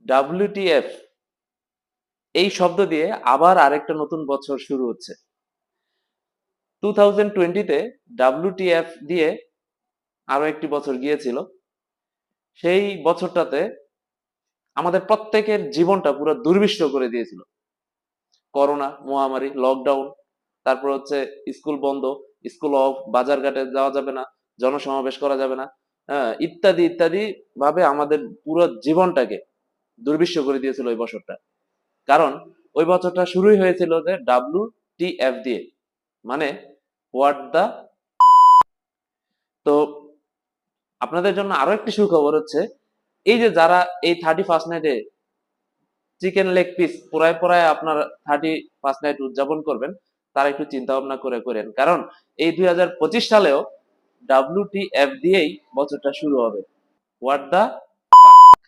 ডাব্লিউটিএফ এই শব্দ দিয়ে আবার আরেকটা নতুন বছর শুরু হচ্ছে। 2020-তে ডাব্লিউটিএফ দিয়ে আরো একটি বছর গিয়েছিল। সেই বছরটাতে আমাদের প্রত্যেকের জীবনটা পুরো দুর্বিষহ করে দিয়েছিল। করোনা মহামারী, লকডাউন, তারপর হচ্ছে স্কুল বন্ধ, স্কুল অফ, বাজারঘাটে যাওয়া যাবে না, জনসমাবেশ করা যাবে না, হ্যাঁ, ইত্যাদি ইত্যাদি ভাবে আমাদের পুরো জীবনটাকে দুর্বিষহ করে দিয়েছিল ওই বছরটা। কারণ ওই বছরটা শুরুই হয়েছিল যে WTF দিয়ে, মানে হোয়াট দা। তো আপনাদের জন্য আরো একটি সুখবর হচ্ছে, এই যে যারা এই 31st নাইটে চিকেন লেগ পিস পোড়ায় পোড়ায় আপনার 31st নাইট উদযাপন করবেন, তারা একটু চিন্তা ভাবনা করে করেন, কারণ এই 2025 সালেও WTF দিয়েই বছরটা শুরু হবে। হোয়াট দা